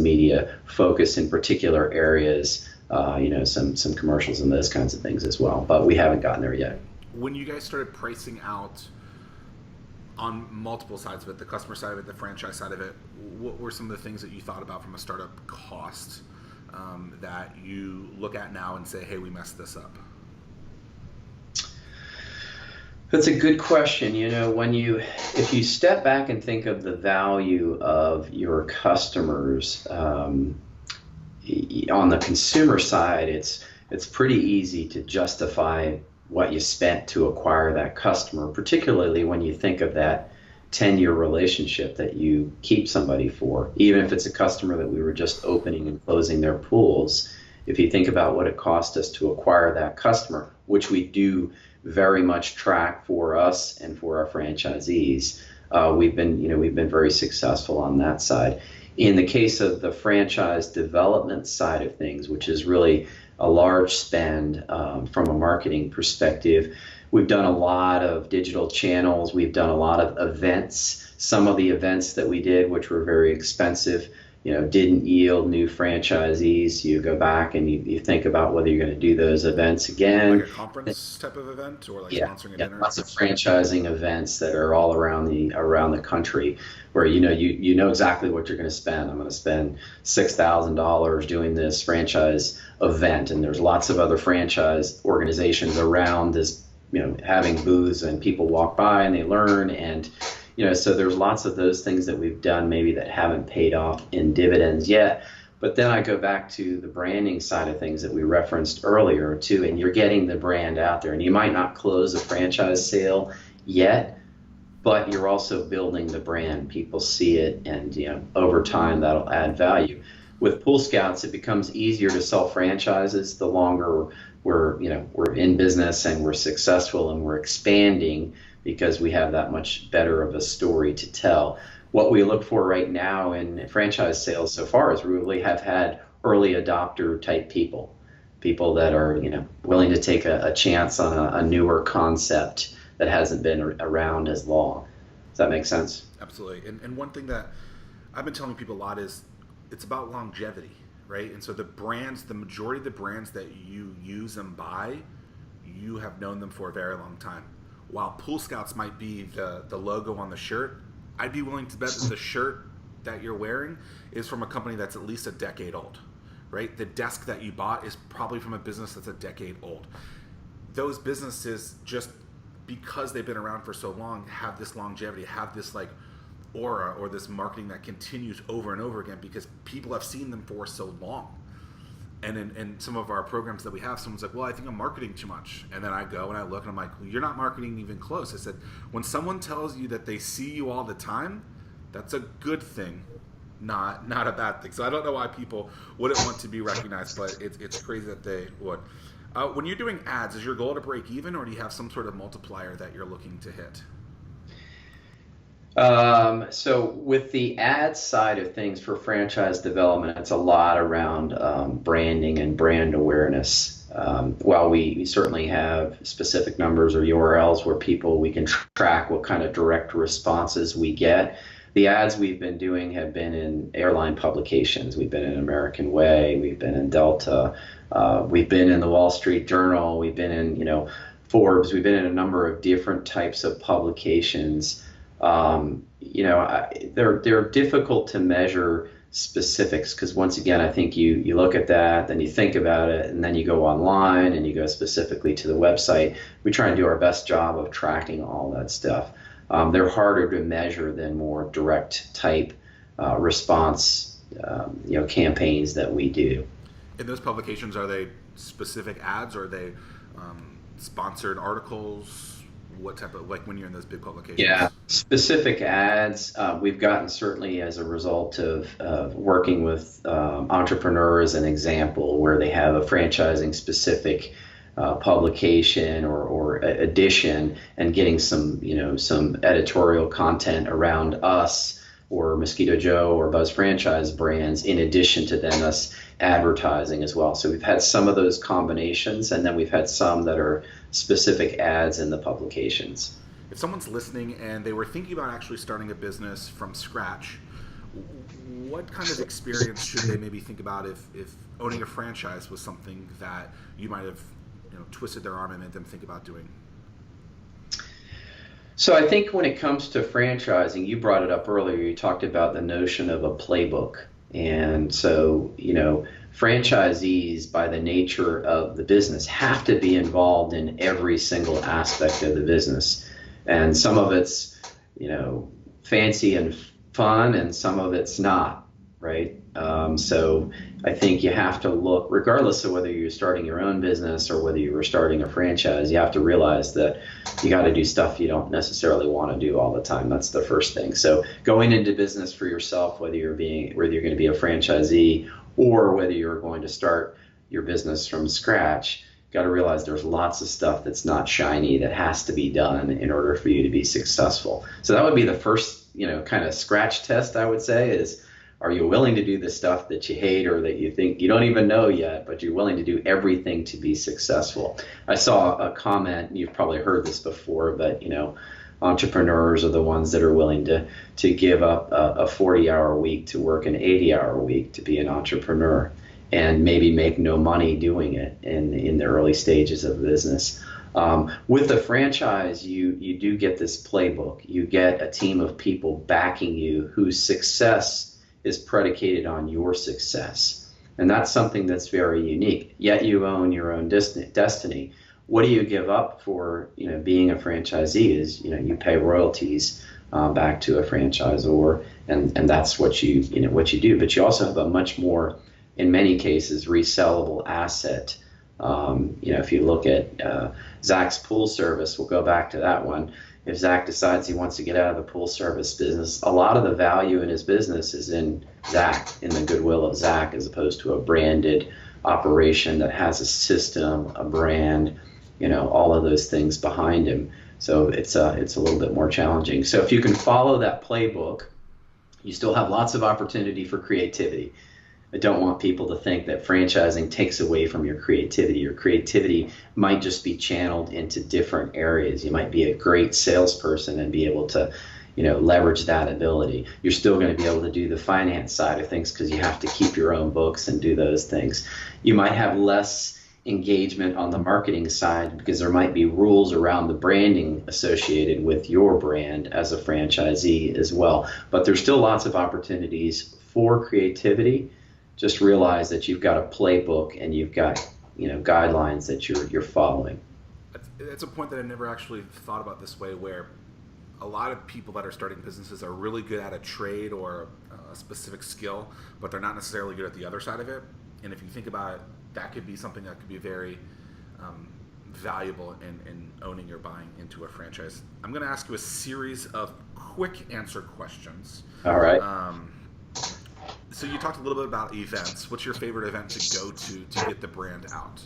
media focus in particular areas, some commercials and those kinds of things as well. But we haven't gotten there yet. When you guys started pricing out on multiple sides of it, the customer side of it, the franchise side of it, what were some of the things that you thought about from a startup cost that you look at now and say, hey, we messed this up? That's a good question. If you step back and think of the value of your customers, on the consumer side, it's pretty easy to justify what you spent to acquire that customer, particularly when you think of that 10-year relationship that you keep somebody for, even if it's a customer that we were just opening and closing their pools. If you think about what it cost us to acquire that customer, which we do very much track for us and for our franchisees, we've been very successful on that side. In the case of the franchise development side of things, which is really a large spend from a marketing perspective, we've done a lot of digital channels. We've done a lot of events. Some of the events that we did, which were very expensive, didn't yield new franchisees. You go back and you think about whether you're going to do those events again. Like a conference type of event, or like sponsoring a dinner? Lots of franchising events that are all around the country, where you know exactly what you're going to spend. I'm going to spend $6,000 doing this franchise event, and there's lots of other franchise organizations around this, having booths, and people walk by and they learn, and so there's lots of those things that we've done maybe that haven't paid off in dividends yet. But then I go back to the branding side of things that we referenced earlier too, and you're getting the brand out there, and you might not close a franchise sale yet, but you're also building the brand. People see it, and over time that'll add value. With Pool Scouts, it becomes easier to sell franchises the longer we're in business and we're successful and we're expanding, because we have that much better of a story to tell. What we look for right now in franchise sales so far is we really have had early adopter type people that are willing to take a chance on a newer concept that hasn't been around as long. Does that make sense? Absolutely. And one thing that I've been telling people a lot is it's about longevity, right? And so the majority of the brands that you use and buy, you have known them for a very long time. While Pool Scouts might be the logo on the shirt, I'd be willing to bet that the shirt that you're wearing is from a company that's at least a decade old, right? The desk that you bought is probably from a business that's a decade old. Those businesses, just because they've been around for so long, have this longevity, have this like aura or this marketing that continues over and over again because people have seen them for so long. And in some of our programs that we have, someone's like, well, I think I'm marketing too much. And then I go and I look and I'm like, well, you're not marketing even close. I said, when someone tells you that they see you all the time, that's a good thing, not a bad thing. So I don't know why people wouldn't want to be recognized, but it's crazy that they would. When you're doing ads, is your goal to break even, or do you have some sort of multiplier that you're looking to hit? So with the ad side of things for franchise development, it's a lot around branding and brand awareness. While we certainly have specific numbers or URLs where we can track what kind of direct responses we get, the ads we've been doing have been in airline publications. We've been in American Way, we've been in Delta, we've been in the Wall Street Journal, we've been in Forbes, we've been in a number of different types of publications. They're difficult to measure specifics because once again, I think you look at that, then you think about it, and then you go online and you go specifically to the website. We try and do our best job of tracking all that stuff. They're harder to measure than more direct type response, campaigns that we do. In those publications, are they specific ads, or are they sponsored articles? What type of, like when you're in those big publications? Yeah, specific ads. We've gotten certainly as a result of working with Entrepreneur as an example, where they have a franchising specific publication or edition, and getting some editorial content around us or Mosquito Joe or Buzz Franchise brands, in addition to then us advertising as well. So we've had some of those combinations, and then we've had some that are specific ads in the publications. If someone's listening and they were thinking about actually starting a business from scratch, what kind of experience should they maybe think about if owning a franchise was something that you might have twisted their arm and made them think about doing? So I think when it comes to franchising, you brought it up earlier, you talked about the notion of a playbook. And so, franchisees, by the nature of the business, have to be involved in every single aspect of the business. And some of it's, fancy and fun, and some of it's not, right? So I think you have to look, regardless of whether you're starting your own business or whether you were starting a franchise, you have to realize that you got to do stuff you don't necessarily want to do all the time. That's the first thing. So going into business for yourself, whether you're going to be a franchisee or whether you're going to start your business from scratch, you got to realize there's lots of stuff that's not shiny that has to be done in order for you to be successful. So that would be the first, kind of scratch test, I would say, is, are you willing to do the stuff that you hate or that you think you don't even know yet, but you're willing to do everything to be successful? I saw a comment, you've probably heard this before, but entrepreneurs are the ones that are willing to give up a 40-hour week to work an 80-hour week to be an entrepreneur, and maybe make no money doing it in the early stages of business. With the franchise, you do get this playbook. You get a team of people backing you whose success is predicated on your success. And that's something that's very unique. Yet you own your own destiny. What do you give up for being a franchisee is you pay royalties back to a franchisor, and that's what you do. But you also have a much more, in many cases, resellable asset. If you look at Zach's pool service, we'll go back to that one. If Zach decides he wants to get out of the pool service business, a lot of the value in his business is in Zach, in the goodwill of Zach, as opposed to a branded operation that has a system, a brand, all of those things behind him. So it's a little bit more challenging. So if you can follow that playbook, you still have lots of opportunity for creativity. I don't want people to think that franchising takes away from your creativity. Your creativity might just be channeled into different areas. You might be a great salesperson and be able to, leverage that ability. You're still going to be able to do the finance side of things because you have to keep your own books and do those things. You might have less engagement on the marketing side because there might be rules around the branding associated with your brand as a franchisee as well. But there's still lots of opportunities for creativity. Just realize that you've got a playbook and you've got guidelines that you're following. That's a point that I never actually thought about this way, where a lot of people that are starting businesses are really good at a trade or a specific skill, but they're not necessarily good at the other side of it. And if you think about it, that could be something that could be very valuable in owning or buying into a franchise. I'm going to ask you a series of quick answer questions. All right. So you talked a little bit about events. What's your favorite event to go to get the brand out?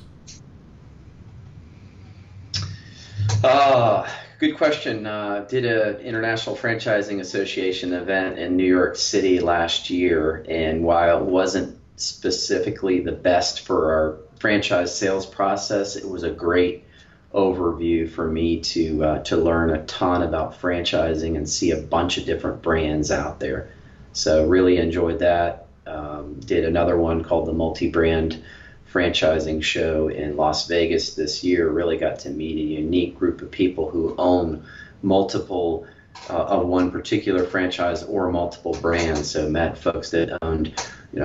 Good question. Did an International Franchising Association event in New York City last year, and while it wasn't specifically the best for our franchise sales process, it was a great overview for me to learn a ton about franchising and see a bunch of different brands out there. So really enjoyed that. Did another one called the Multi-Brand Franchising Show in Las Vegas this year. Really got to meet a unique group of people who own multiple of one particular franchise or multiple brands. So met folks that owned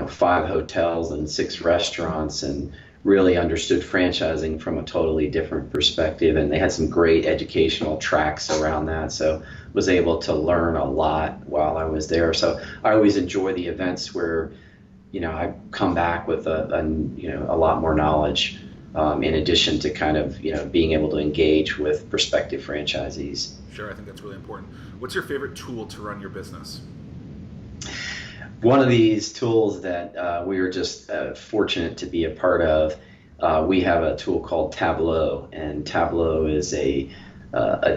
5 hotels and 6 restaurants, and really understood franchising from a totally different perspective. And they had some great educational tracks around that. So was able to learn a lot while I was there. So I always enjoy the events where I come back with a lot more knowledge, in addition to kind of being able to engage with prospective franchisees. Sure, I think that's really important. What's your favorite tool to run your business? One of these tools that we are just fortunate to be a part of, we have a tool called Tableau, and Tableau is a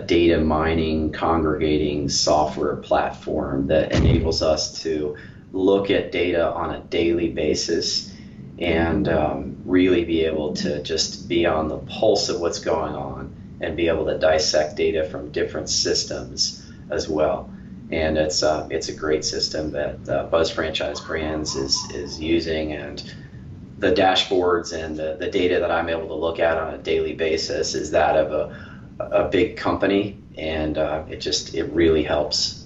data mining, congregating software platform that enables us to look at data on a daily basis and really be able to just be on the pulse of what's going on and be able to dissect data from different systems as well. And it's a great system that Buzz Franchise Brands is using, and the dashboards and the data that I'm able to look at on a daily basis is that of a big company, and it really helps.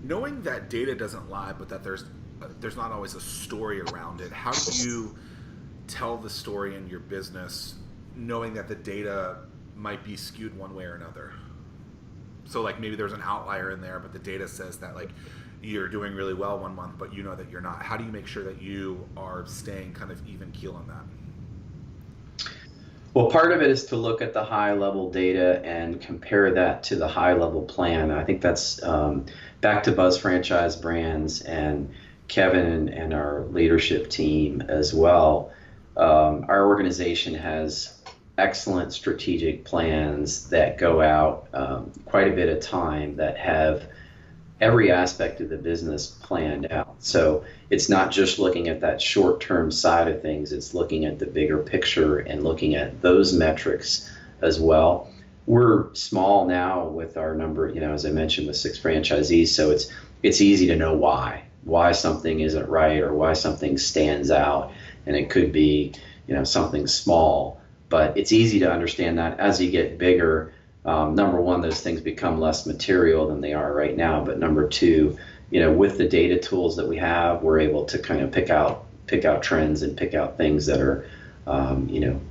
Knowing that data doesn't lie, but that there's not always a story around it, how do you tell the story in your business knowing that the data might be skewed one way or another? So like maybe there's an outlier in there, but the data says that like you're doing really well one month, but you know that you're not. How do you make sure that you are staying kind of even keel on that? Well, part of it is to look at the high level data and compare that to the high level plan. I think that's back to Buzz Franchise Brands and Kevin and our leadership team as well. Our organization has excellent strategic plans that go out quite a bit of time, that have every aspect of the business planned out. So it's not just looking at that short-term side of things, it's looking at the bigger picture and looking at those metrics as well. We're small now with our number, as I mentioned, with 6 franchisees, so it's easy to know why something isn't right or why something stands out, and it could be something small. But it's easy to understand that as you get bigger, number one, those things become less material than they are right now. But number two, with the data tools that we have, we're able to kind of pick out trends and pick out things that are,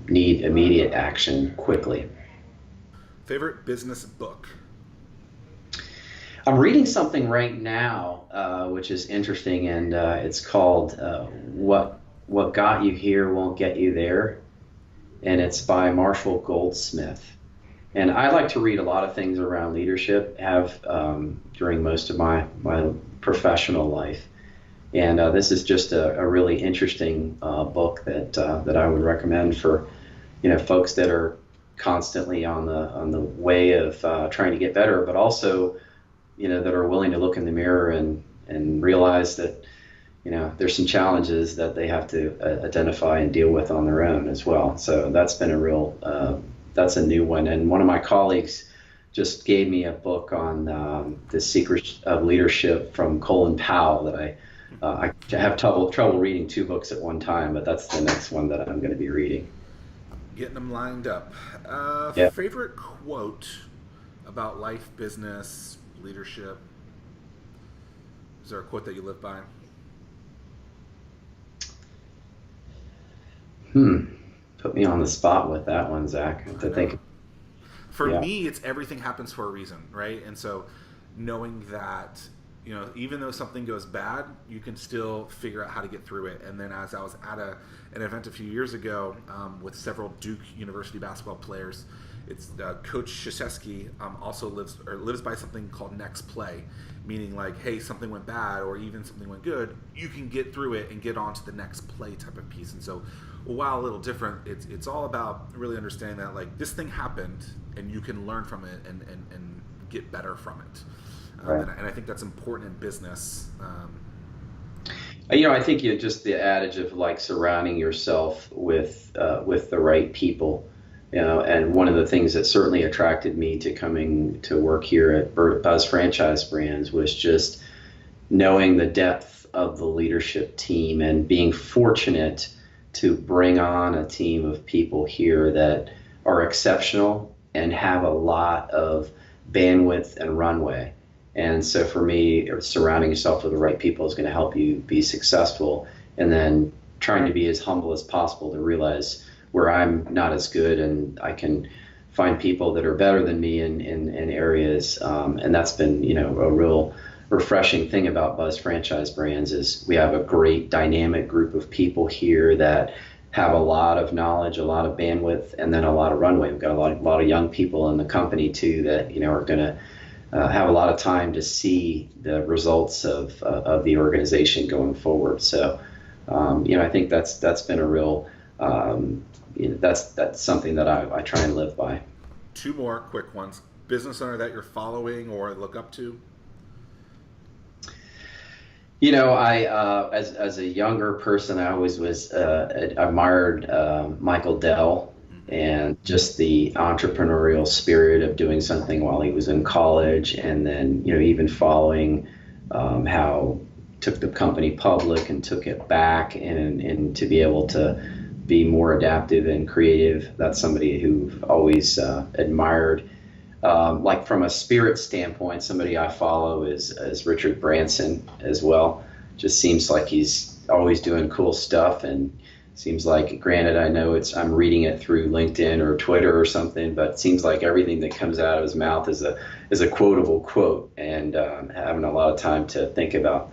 need immediate action quickly. Favorite business book? I'm reading something right now, which is interesting, and it's called "What Got You Here Won't Get You There." And it's by Marshall Goldsmith. And I like to read a lot of things around leadership, have during most of my professional life. And this is just a really interesting book that I would recommend for folks that are constantly on the way of trying to get better, but also that are willing to look in the mirror and realize that there's some challenges that they have to identify and deal with on their own as well. So that's been that's a new one. And one of my colleagues just gave me a book on the secrets of leadership from Colin Powell that I have trouble reading 2 books at one time, but that's the next one that I'm going to be reading. Getting them lined up. Yeah. Favorite quote about life, business, leadership? Is there a quote that you live by? Put me on the spot with that one, Zach. To think. For me, it's everything happens for a reason, right? And so knowing that even though something goes bad, you can still figure out how to get through it. And then as I was at an event a few years ago with several Duke University basketball players, it's Coach Krzyzewski also lives by something called next play, meaning like, hey, something went bad or even something went good, you can get through it and get on to the next play type of piece. And so while a little different, it's all about really understanding that like this thing happened and you can learn from it and get better from it. Right. And I think that's important in business. I think just the adage of like surrounding yourself with the right people, and one of the things that certainly attracted me to coming to work here at Buzz Franchise Brands was just knowing the depth of the leadership team and being fortunate to bring on a team of people here that are exceptional and have a lot of bandwidth and runway. And so for me, surrounding yourself with the right people is going to help you be successful, and then trying to be as humble as possible to realize where I'm not as good and I can find people that are better than me in areas. And that's been, a real refreshing thing about Buzz Franchise Brands is we have a great dynamic group of people here that have a lot of knowledge, a lot of bandwidth, and then a lot of runway. We've got a lot of young people in the company too that, are going to have a lot of time to see the results of the organization going forward. So, I think that's been a real, that's something that I try and live by. Two more quick ones. Business owner that you're following or look up to? I as a younger person, I always admired Michael Dell. And just the entrepreneurial spirit of doing something while he was in college, and then even following how took the company public and took it back, and to be able to be more adaptive and creative. That's somebody who've always admired. Like from a spirit standpoint, somebody I follow is Richard Branson as well. Just seems like he's always doing cool stuff, and seems like, granted, I know I'm reading it through LinkedIn or Twitter or something, but it seems like everything that comes out of his mouth is a quotable quote, and having a lot of time to think about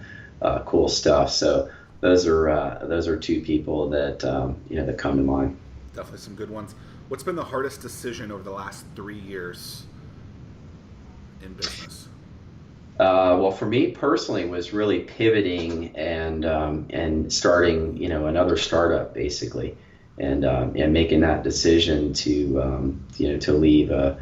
cool stuff. So those are two people that that come to mind. Definitely some good ones. What's been the hardest decision over the last 3 years in business? Well, for me personally, it was really pivoting and starting, another startup basically, and making that decision to leave the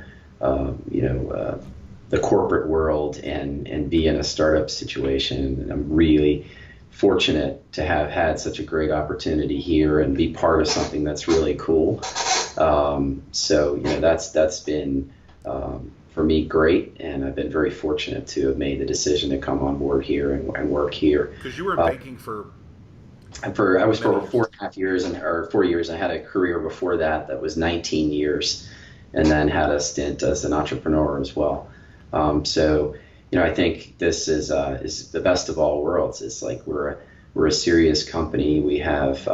corporate world and be in a startup situation. And I'm really fortunate to have had such a great opportunity here and be part of something that's really cool. So that's been for me great, and I've been very fortunate to have made the decision to come on board here and work here. Because you were in banking I was for 4.5 years or 4 years. I had a career before that was 19 years, and then had a stint as an entrepreneur as well. So I think this is the best of all worlds. It's like we're a serious company. We have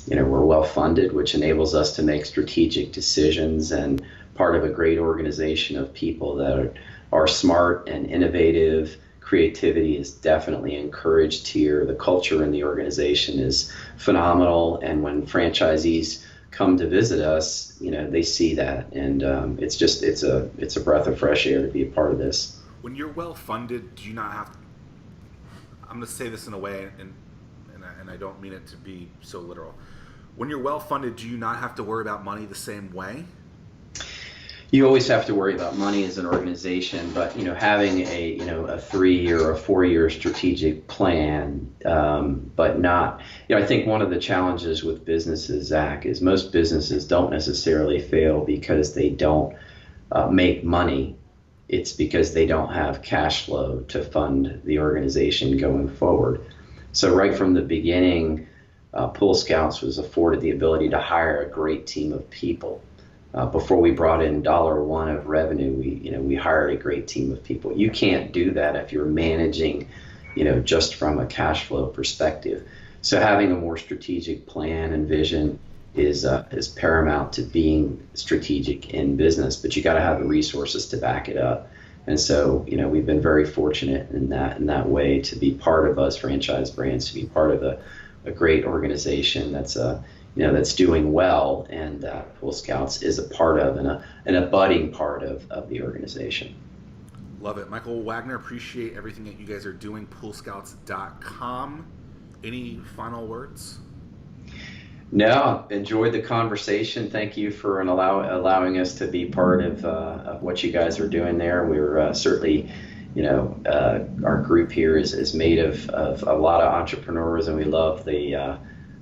we're well funded, which enables us to make strategic decisions, and part of a great organization of people that are smart and innovative. Creativity is definitely encouraged here. The culture in the organization is phenomenal, and when franchisees come to visit us, they see that, and it's a breath of fresh air to be a part of this. When you're well funded, do you not have to, I'm going to say this in a way, and I don't mean it to be so literal. When you're well funded, do you not have to worry about money the same way? You always have to worry about money as an organization, but having a 3-year or a 4-year strategic plan, but not. I think one of the challenges with businesses, Zach, is most businesses don't necessarily fail because they don't make money. It's because they don't have cash flow to fund the organization going forward. So right from the beginning, Pool Scouts was afforded the ability to hire a great team of people. Before we brought in $1 of revenue, we hired a great team of people. You can't do that if you're managing, just from a cash flow perspective. So having a more strategic plan and vision is paramount to being strategic in business. But you got to have the resources to back it up. And so, we've been very fortunate in that way to be part of us franchise brands, to be part of a great organization that's doing well, and Pool Scouts is a part of and a budding part of the organization. Love it. Michael Wagner, appreciate everything that you guys are doing. Poolscouts.com. Any final words? No, enjoyed the conversation. Thank you for allowing us to be part of what you guys are doing there. We're certainly, our group here is made of a lot of entrepreneurs, and we love the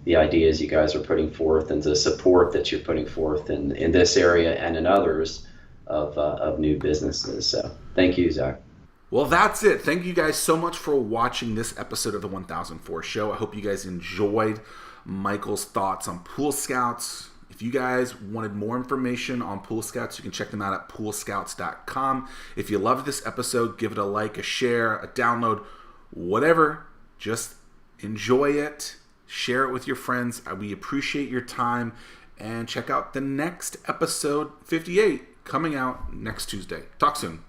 ideas you guys are putting forth and the support that you're putting forth in this area and in others of new businesses. So thank you, Zach. Well, that's it. Thank you guys so much for watching this episode of the 1004 Show. I hope you guys enjoyed Michael's thoughts on Pool Scouts. If you guys wanted more information on Pool Scouts, you can check them out at poolscouts.com. If you loved this episode, give it a like, a share, a download, whatever. Just enjoy it. Share it with your friends. We appreciate your time. And check out the next episode, 58, coming out next Tuesday. Talk soon.